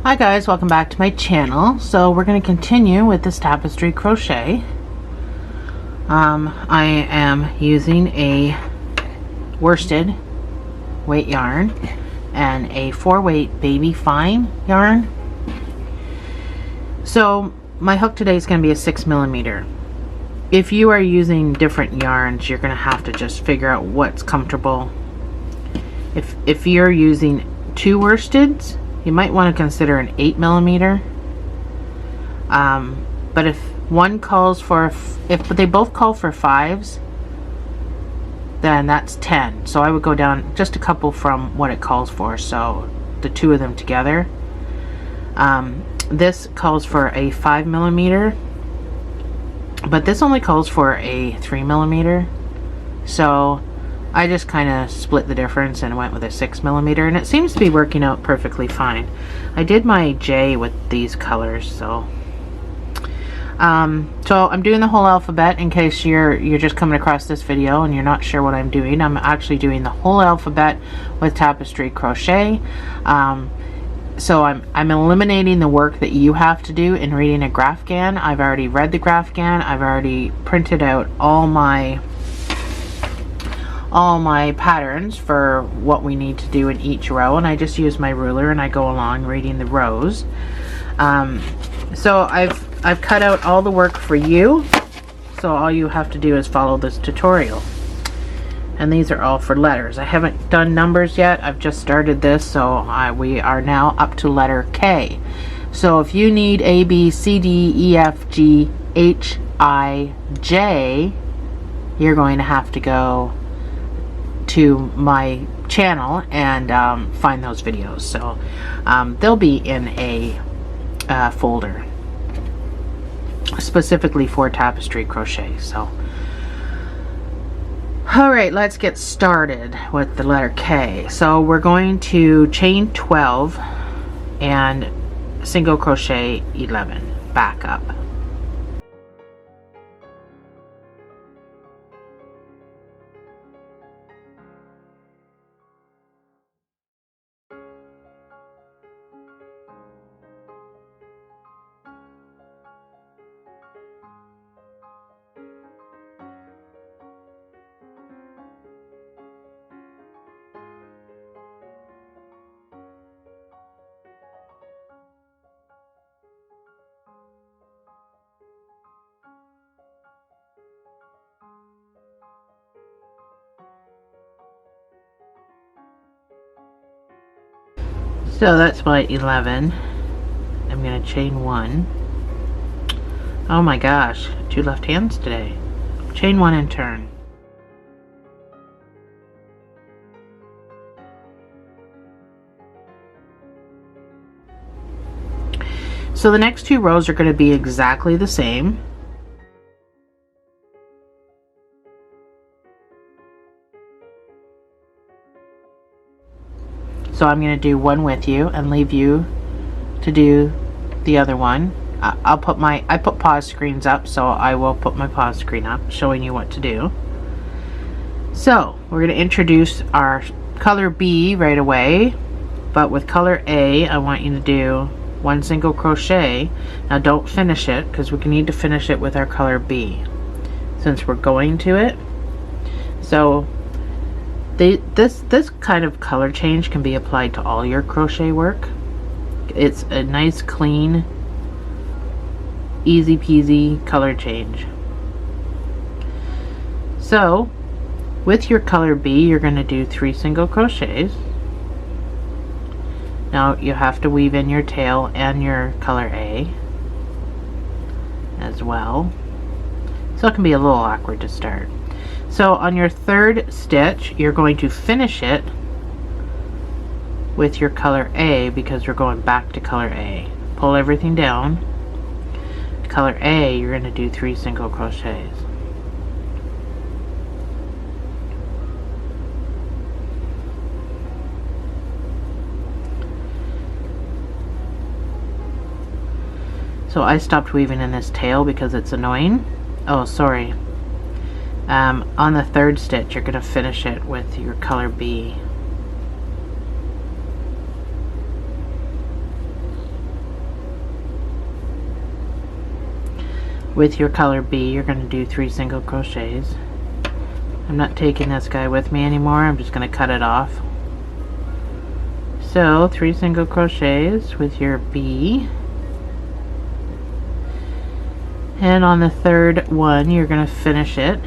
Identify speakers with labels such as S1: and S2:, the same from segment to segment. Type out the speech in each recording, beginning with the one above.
S1: Hi guys, welcome back to my channel. So we're going to continue with this tapestry crochet. I am using a worsted weight yarn and a 4-weight baby fine yarn. So my hook today is going to be a 6mm. If you are using different yarns, you're going to have to just figure out what's comfortable. If you're using 2 worsteds, you might want to consider an 8mm. But if one calls for, if they both call for 5s, then that's 10. So I would go down just a couple from what it calls for, so the 2 of them together. This calls for a 5mm, but this only calls for a 3mm. So I just kind of split the difference and went with a 6mm, and it seems to be working out perfectly fine. I did my J with these colors, so I'm doing the whole alphabet in case you're just coming across this video and you're not sure what I'm doing. I'm actually doing the whole alphabet with Tapestry Crochet. So I'm eliminating the work that you have to do in reading a Graphgan. I've already read the Graphgan. I've already printed out all my patterns for what we need to do in each row, and I just use my ruler and I go along reading the rows. So I've cut out all the work for you, so all you have to do is follow this tutorial. And these are all for letters. I haven't done numbers yet. I've just started this, so we are now up to letter K. So if you need A, B, C, D, E, F, G, H, I, J, you're going to have to go to my channel and find those videos. So they'll be in a folder specifically for tapestry crochet. So alright, let's get started with the letter K. So we're going to chain 12 and single crochet 11 back up. So that's my 11. I'm going to chain 1. Oh my gosh, 2 left hands today. Chain 1 and turn. So the next 2 rows are going to be exactly the same. So I'm going to do one with you and leave you to do the other one. I put pause screens up, so I will put my pause screen up showing you what to do. So we're going to introduce our color B right away, but with color A I want you to do 1 single crochet. Now don't finish it, because we need to finish it with our color B since we're going to it. So this kind of color change can be applied to all your crochet work. It's a nice, clean, easy peasy color change. So with your color B, you're going to do 3 single crochets. Now you have to weave in your tail and your color A as well, so it can be a little awkward to start. So on your 3rd stitch, you're going to finish it with your color A, because we're going back to color A. Pull everything down. Color A, you're going to do 3 single crochets. So I stopped weaving in this tail because it's annoying. Oh, sorry. On the 3rd stitch, you're going to finish it with your color B. With your color B, you're going to do 3 single crochets. I'm not taking this guy with me anymore, I'm just going to cut it off. So 3 single crochets with your B, and on the third one you're going to finish it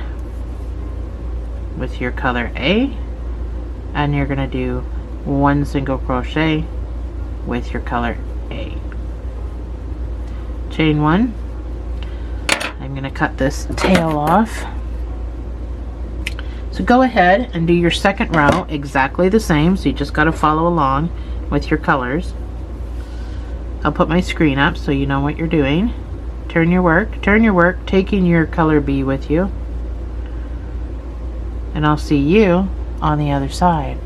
S1: with your color A, and you're going to do 1 single crochet with your color A. Chain 1. I'm going to cut this tail off. So go ahead and do your second row exactly the same, so you just got to follow along with your colors. I'll put my screen up so you know what you're doing. Turn your work, taking your color B with you, and I'll see you on the other side.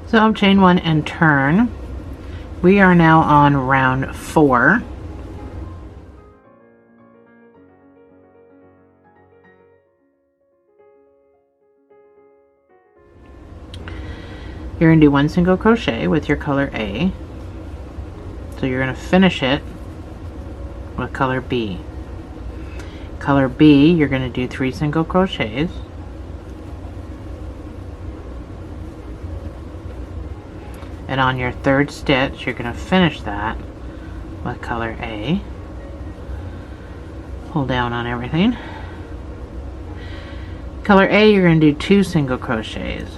S1: So chain 1 and turn. We are now on round 4. You're going to do 1 single crochet with your color A. So you're going to finish it with color B. Color B, you're going to do 3 single crochets. And on your third stitch, you're going to finish that with color A. Pull down on everything. Color A, you're going to do 2 single crochets.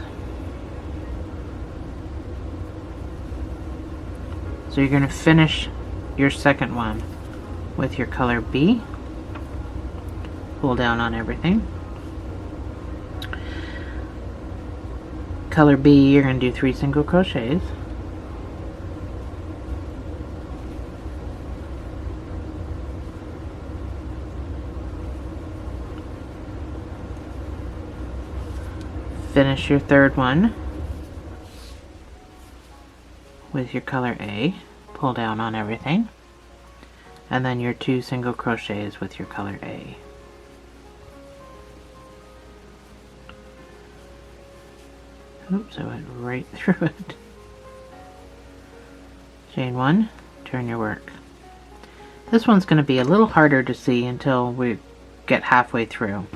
S1: So you're going to finish your second one with your color B. Pull down on everything. Color B, you're going to do 3 single crochets. Finish your third one with your color A, pull down on everything, and then your 2 single crochets with your color A. Oops, I went right through it. Chain 1, turn your work. This one's going to be a little harder to see until we get halfway through.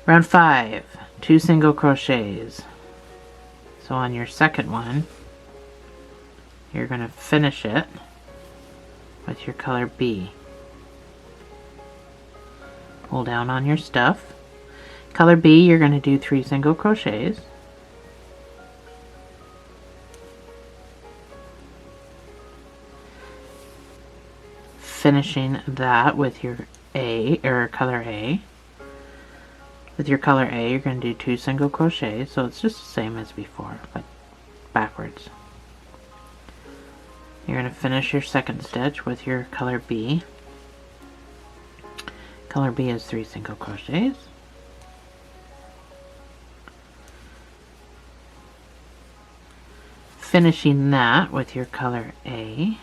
S1: Round 5, 2 single crochets. So on your second one, you're going to finish it with your color B. Pull down on your stuff. Color B, you're going to do 3 single crochets. Finishing that with your A, or color A. With your color A, you're going to do 2 single crochets, so it's just the same as before, but backwards. You're going to finish your second stitch with your color B. Color B is 3 single crochets. Finishing that with your color A.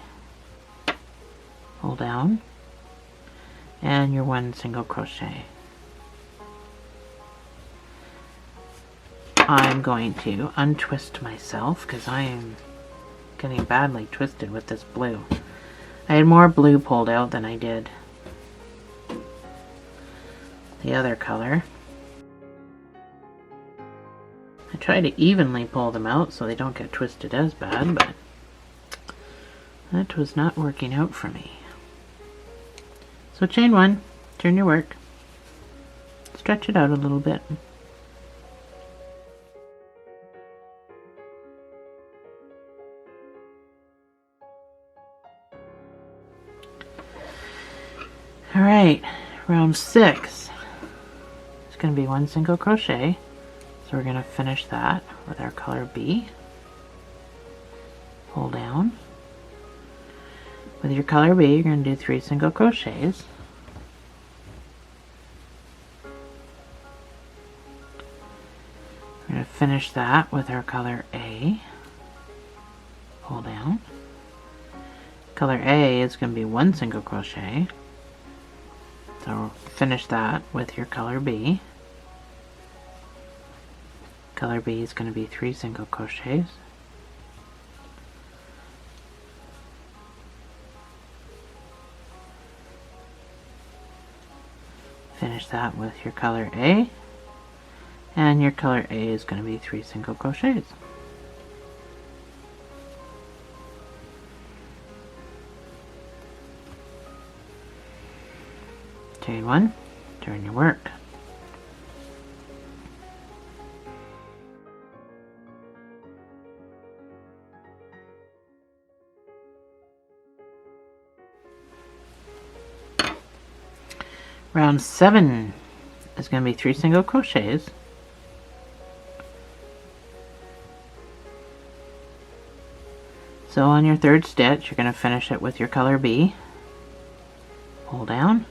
S1: Pull down, and your 1 single crochet. I'm going to untwist myself because I am getting badly twisted with this blue. I had more blue pulled out than I did the other color. I try to evenly pull them out so they don't get twisted as bad, but that was not working out for me. So chain 1, turn your work, stretch it out a little bit. Alright, round 6. It's going to be 1 single crochet. So we're going to finish that with our color B. Pull down. With your color B, you're going to do 3 single crochets. We're going to finish that with our color A. Color A is going to be 1 single crochet. So finish that with your color B. Color B is going to be 3 single crochets. Finish that with your color A, and your color A is going to be 3 single crochets. Chain 1, turn your work. Round 7 is going to be 3 single crochets. So on your third stitch, you're going to finish it with your color B. Pull down.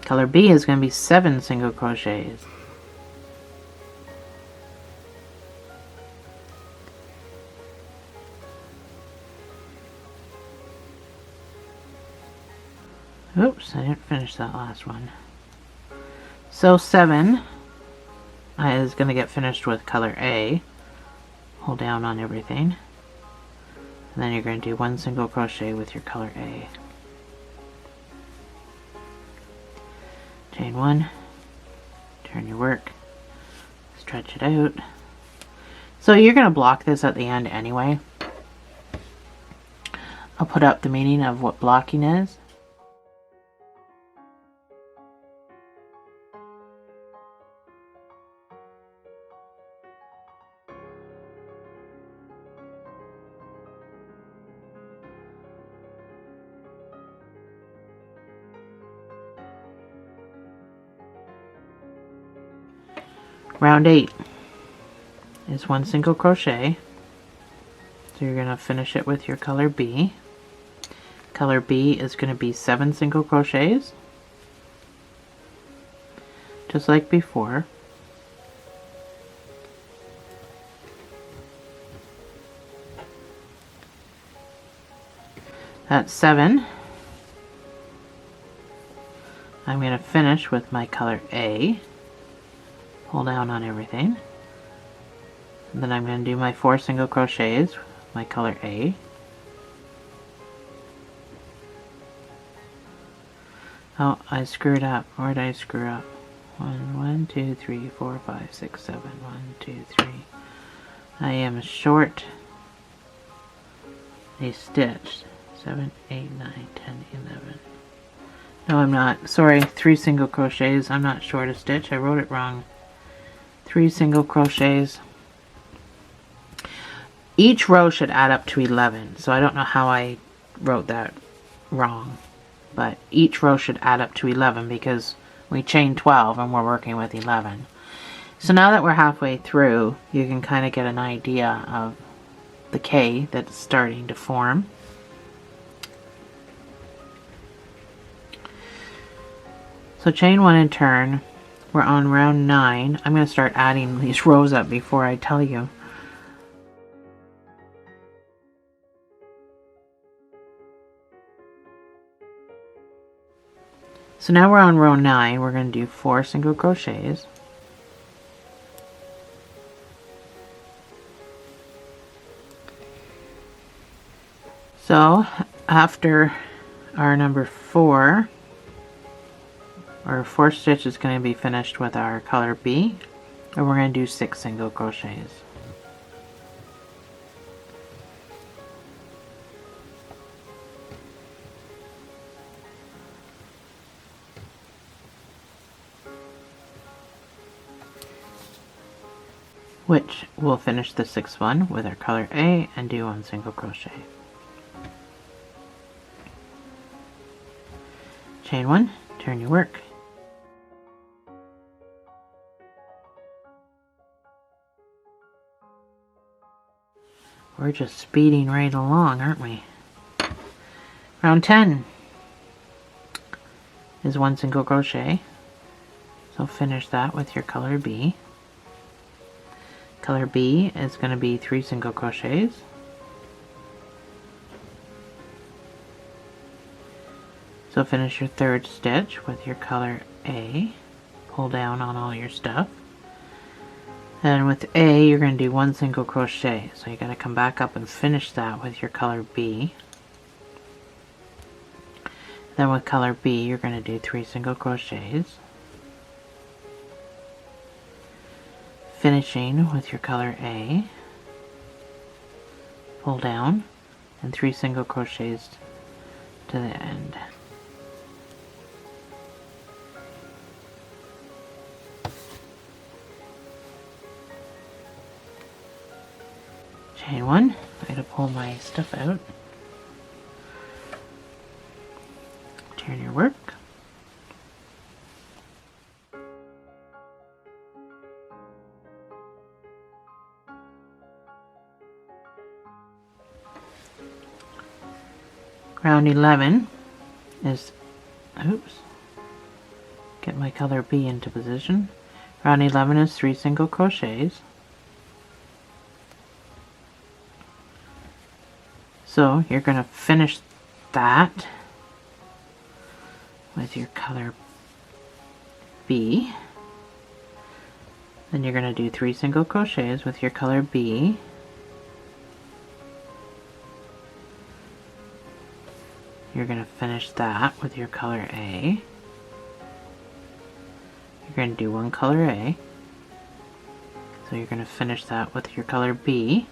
S1: Color B is going to be 7 single crochets. Oops, I didn't finish that last one. So 7 is going to get finished with color A. Hold down on everything. And then you're going to do 1 single crochet with your color A. Chain 1, turn your work, stretch it out. So you're going to block this at the end anyway. I'll put up the meaning of what blocking is. Round 8 is 1 single crochet. So you're going to finish it with your color B. Color B is going to be 7 single crochets, just like before. That's 7. I'm going to finish with my color A. Pull down on everything. And then I'm going to do my 4 single crochets with my color A. Oh, I screwed up. Where did I screw up? 1, 2, 3, 4, 5, 6, 7. 1, 2, 3. I am short a stitch. 7, 8, 9, 10, 11. No, I'm not. Sorry, 3 single crochets. I'm not short a stitch. I wrote it wrong. 3 single crochets. Each row should add up to 11, so I don't know how I wrote that wrong, but each row should add up to 11 because we chained 12 and we're working with 11. So now that we're halfway through, you can kind of get an idea of the K that's starting to form. So chain 1 and turn. We're on round 9. I'm going to start adding these rows up before I tell you. So now we're on row 9. We're going to do 4 single crochets. So after our number 4, our 4th stitch is going to be finished with our color B, and we're going to do 6 single crochets. Which we'll finish the 6th one with our color A and do 1 single crochet. Chain 1, turn your work. We're just speeding right along, aren't we? Round 10 is 1 single crochet. So finish that with your color B. Color B is going to be 3 single crochets. So finish your third stitch with your color A, pull down on all your stuff, and with A you're going to do 1 single crochet, so you got to come back up and finish that with your color B. Then with color B you're going to do 3 single crochets, finishing with your color A, pull down, and 3 single crochets to the end. Chain 1. I gotta pull my stuff out. Turn your work. Round 11 is, oops, get my color B into position. Round 11 is 3 single crochets. So you're going to finish that with your color B. Then you're going to do 3 single crochets with your color B. You're going to finish that with your color A. You're going to do 1 color A. So you're going to finish that with your color B.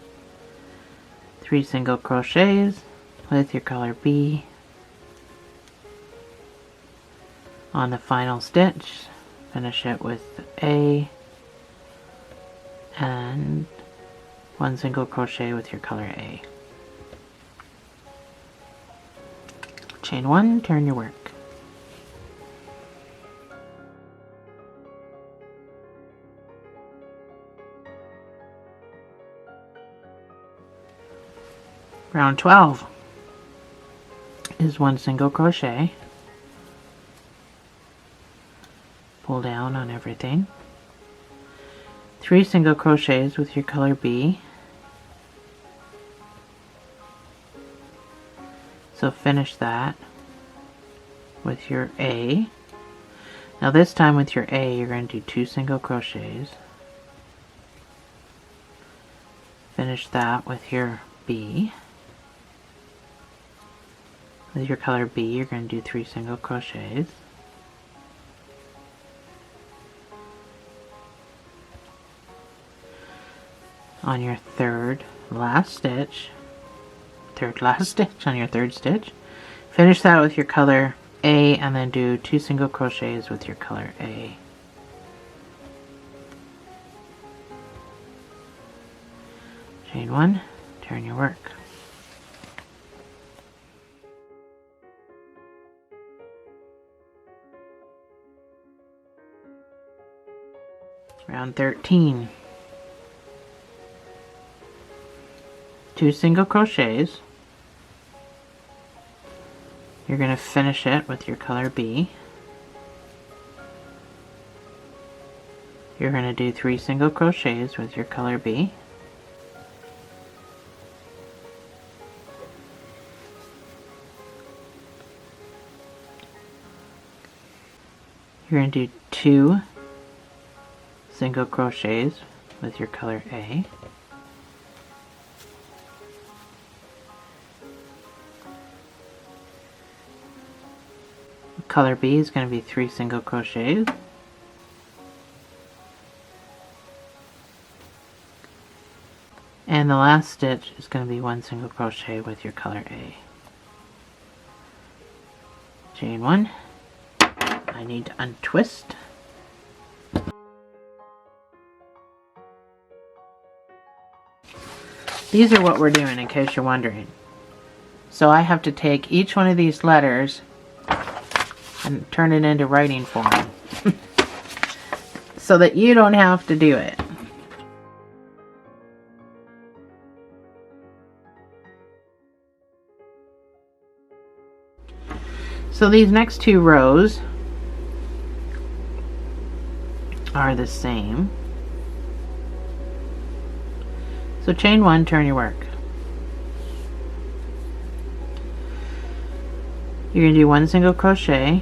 S1: 3 single crochets with your color B. On the final stitch, finish it with A and 1 single crochet with your color A. Chain 1, turn your work. Round 12 is 1 single crochet. Pull down on everything. 3 single crochets with your color B. So finish that with your A. Now this time with your A you're going to do 2 single crochets. Finish that with your B. With your color B you're going to do 3 single crochets. On your third last stitch on your third stitch, finish that with your color A and then do 2 single crochets with your color A. Chain 1, turn your work. Round 13. 2 single crochets. You're going to finish it with your color B. You're going to do 3 single crochets with your color B. You're going to do 2 single crochets with your color A. Color B is going to be 3 single crochets. And the last stitch is going to be 1 single crochet with your color A. Chain 1. I need to untwist. These are what we're doing, in case you're wondering. So I have to take each one of these letters and turn it into writing form so that you don't have to do it. So these next 2 rows are the same. So chain 1, turn your work. You're going to do 1 single crochet,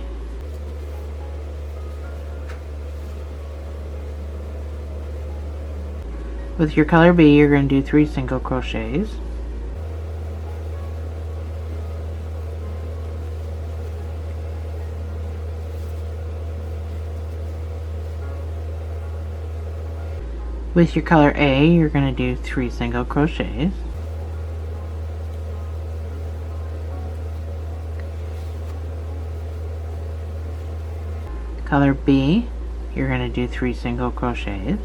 S1: with your color B you're going to do 3 single crochets, with your color A you're going to do 3 single crochets, color B you're going to do 3 single crochets,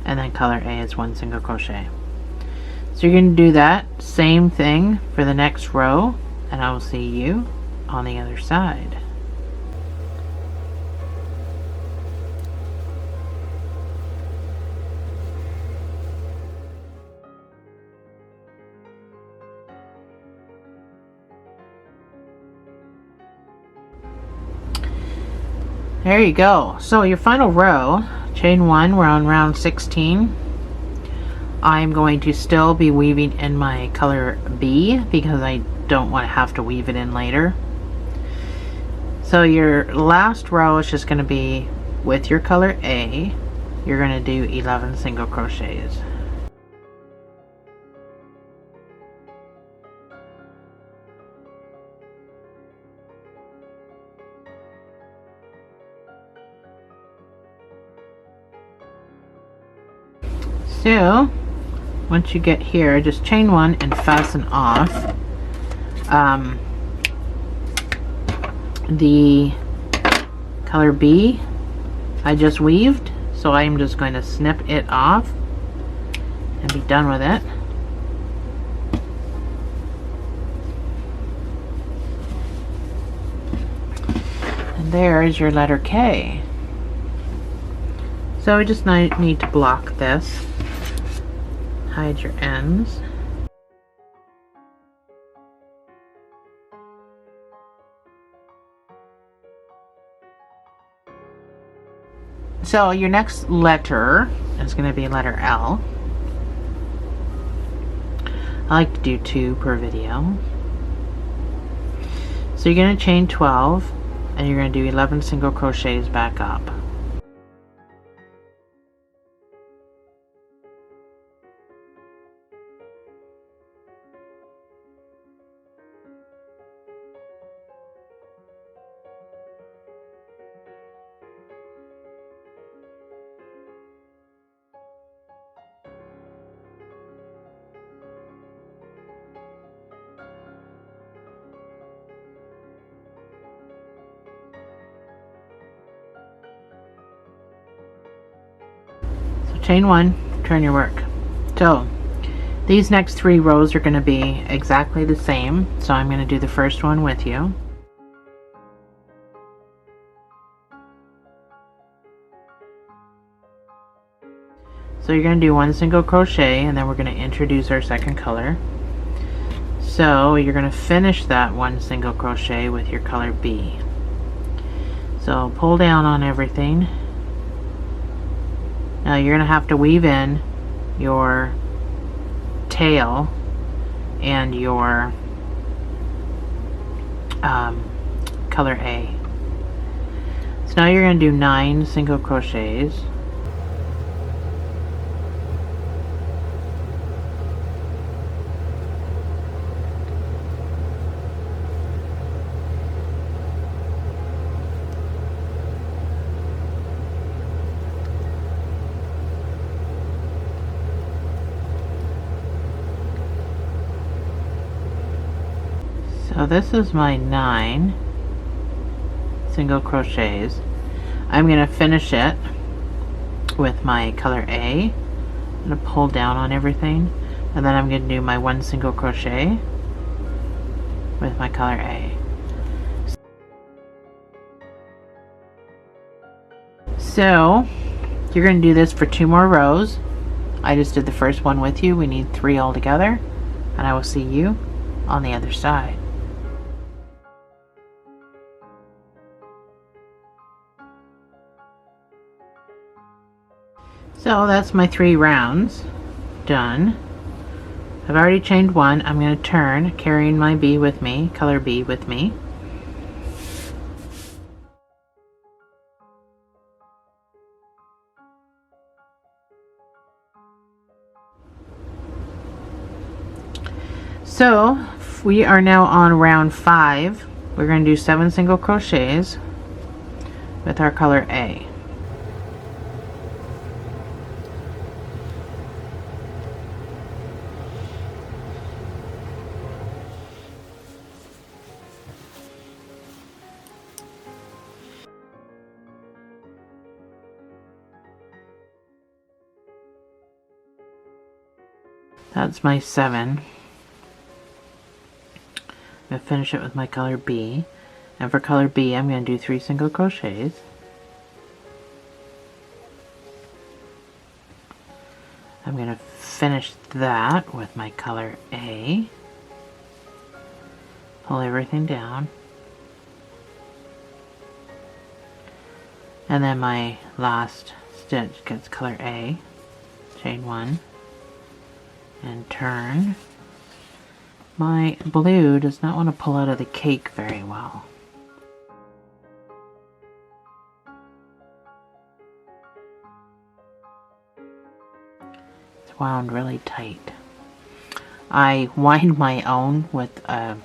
S1: and then color A is 1 single crochet. So you're going to do that same thing for the next row, and I will see you on the other side. There you go. So your final row, chain 1, we're on round 16. I'm going to still be weaving in my color B because I don't want to have to weave it in later. So your last row is just going to be with your color A. You're going to do 11 single crochets. So once you get here, just chain 1 and fasten off the color B I just weaved, so I'm just going to snip it off and be done with it. And there is your letter K. So we just need to block this. Hide your ends. So your next letter is going to be letter L. I like to do 2 per video. So you're going to chain 12 and you're going to do 11 single crochets back up. Chain 1, turn your work. So these next 3 rows are going to be exactly the same, so I'm going to do the first one with you. So you're going to do 1 single crochet and then we're going to introduce our second color. So you're going to finish that 1 single crochet with your color B. So pull down on everything. Now you're going to have to weave in your tail and your color A. So now you're going to do 9 single crochets. So this is my 9 single crochets. I'm going to finish it with my color A. I'm going to pull down on everything, and then I'm going to do my 1 single crochet with my color A. So you're going to do this for 2 more rows. I just did the first one with you. We need 3 altogether, and I will see you on the other side. So that's my 3 rounds. done. I've already chained one. I'm going to turn, carrying my B with me, color B with me. So we are now on round 5. We're going to do 7 single crochets with our color A. That's my 7. I'm going to finish it with my color B. And for color B, I'm going to do 3 single crochets. I'm going to finish that with my color A. Pull everything down. And then my last stitch gets color A. Chain 1. And turn. My blue does not want to pull out of the cake very well. It's wound really tight. I wind my own with a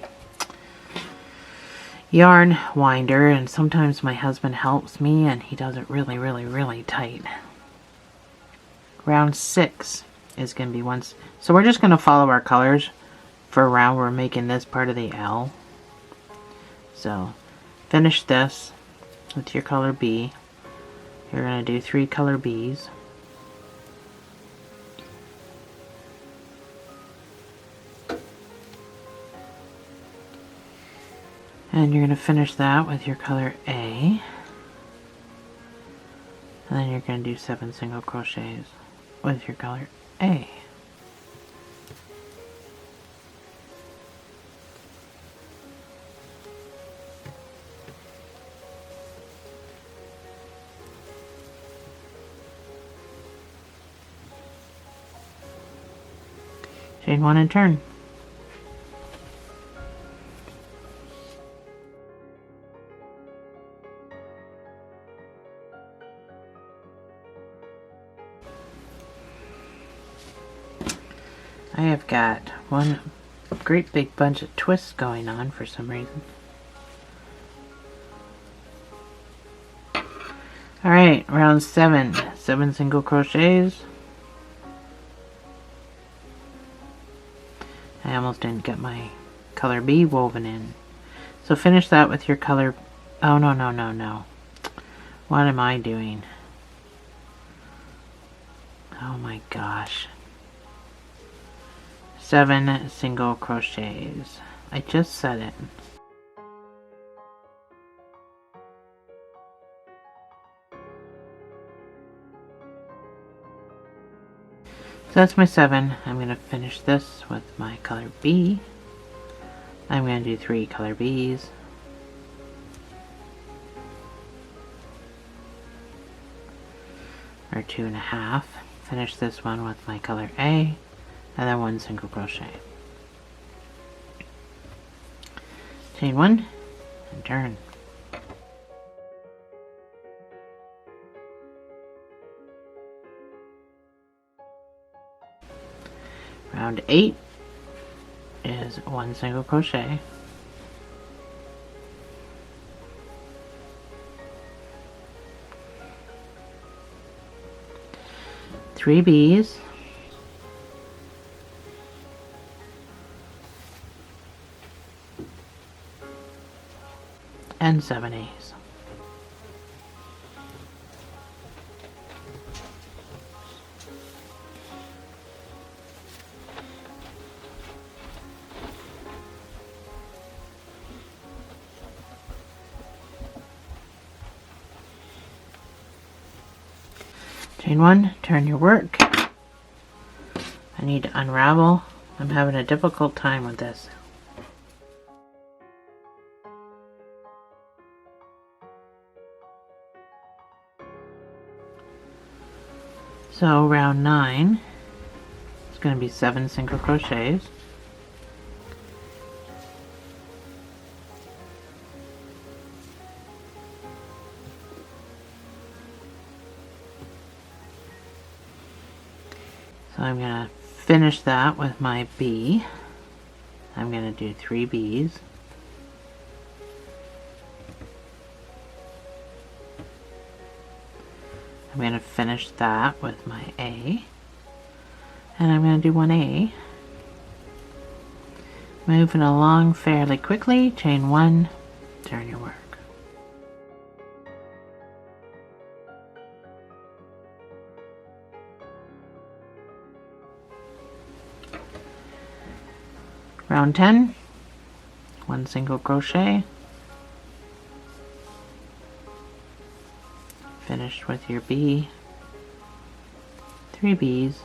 S1: yarn winder, and sometimes my husband helps me and he does it really, really, really tight. Round 6 is going to be once. So we're just going to follow our colors for a round. We're making this part of the L. So finish this with your color B. You're going to do 3 color Bs. And you're going to finish that with your color A. And then you're going to do 7 single crochets with your color A. Chain 1 and turn. I have got one great big bunch of twists going on for some reason. Alright, round 7. 7 single crochets. I almost didn't get my color B woven in. So finish that with your color... Oh, no, no, no, no. What am I doing? Oh my gosh. 7 single crochets. I just said it. So that's my 7. I'm going to finish this with my color B. I'm going to do 3 color Bs. Or 2.5. Finish this one with my color A. And then 1 single crochet. Chain 1 and turn. Round 8 is 1 single crochet. Three Bs. And 7 A's. Chain 1, turn your work. I need to unravel. I'm having a difficult time with this. So round 9 It's going to be 7 single crochets. So I'm going to finish that with my bee. I'm going to do 3 bees. I'm going to finish that with my A. And I'm going to do 1A. Moving along fairly quickly, chain 1, turn your work. Round 10, 1 single crochet, finish with your bee, 3 bees,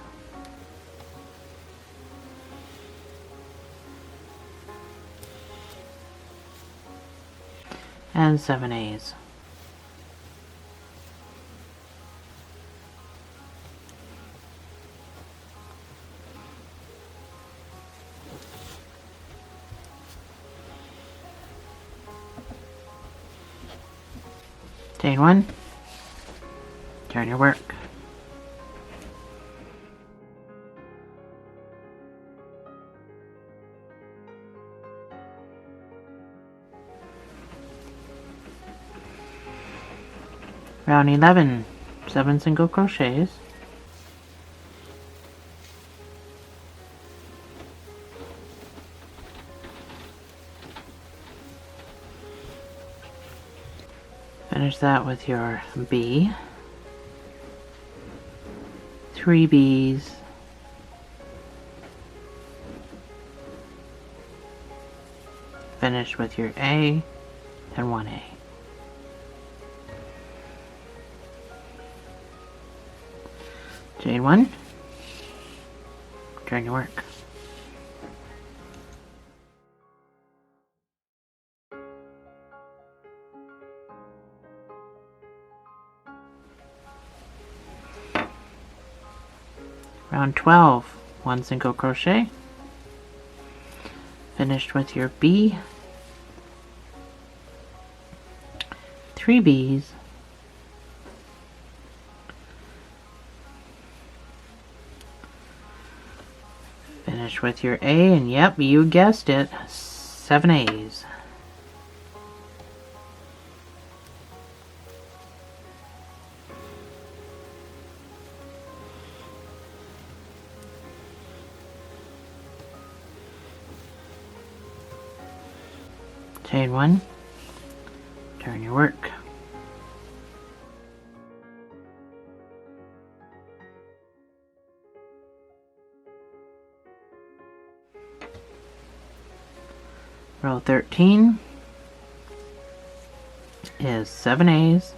S1: and 7 A's. Chain 1, turn your work. Round 11, 7 single crochets, finish that with your bee, 3 bees, finish with your A and 1A. Chain 1, turn your work. Round 12, 1 single crochet, finished with your bee, 3 bees, finish with your A, and yep, you guessed it, 7 A's. Chain 1, turn your work. Row 13 is 7 A's,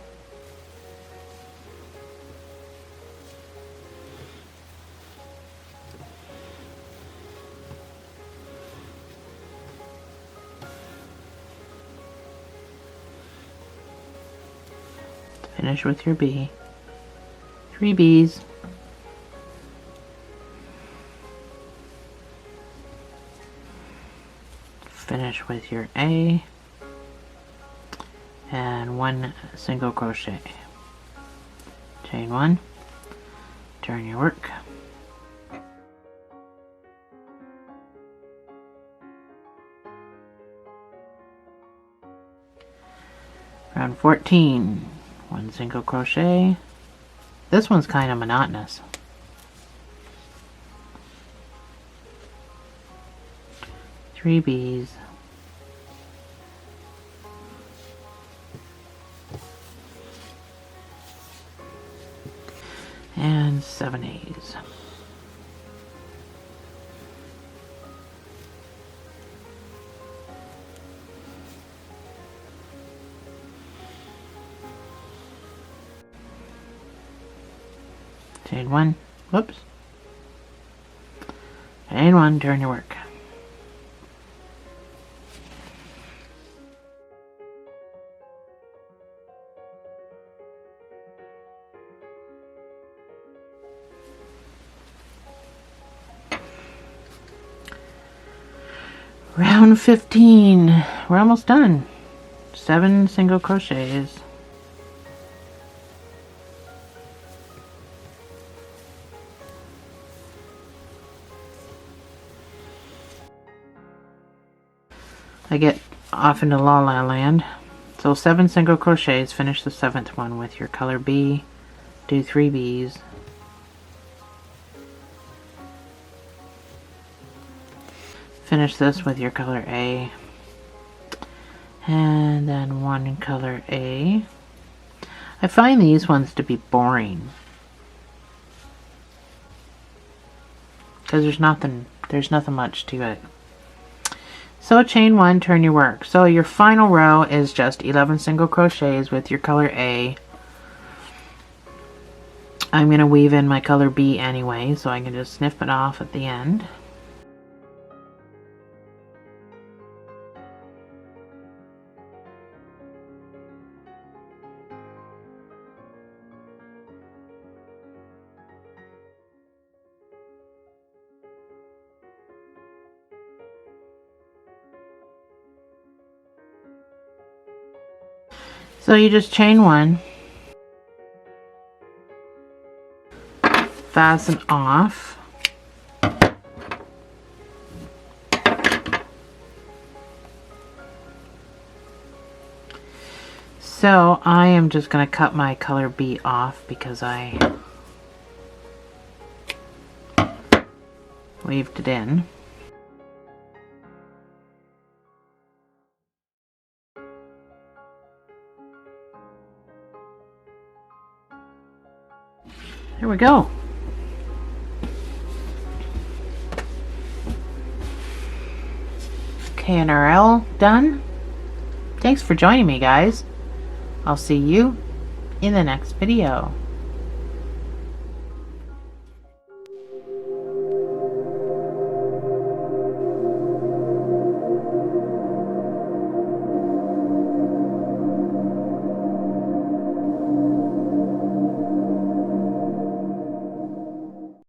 S1: finish with your B, 3 B's, finish with your A, and 1 single crochet. Chain 1, turn your work. Round 14, 1 single crochet. This one's kind of monotonous. 3 B's, and 7 A's. Chain 1, whoops. Chain 1, turn your work. Round 15. We're almost done. 7 single crochets. I get off into La La Land. So 7 single crochets, finish the 7th one with your color B, do 3 B's. Finish this with your color A, and then 1 color A. I find these ones to be boring because there's nothing much to it. So chain 1, turn your work. So your final row is just 11 single crochets with your color A. I'm going to weave in my color B anyway, so I can just snip it off at the end. So you just chain 1, fasten off, so I am just going to cut my color B off because I weaved it in. There we go. KNRL done. Thanks for joining me, guys. I'll see you in the next video.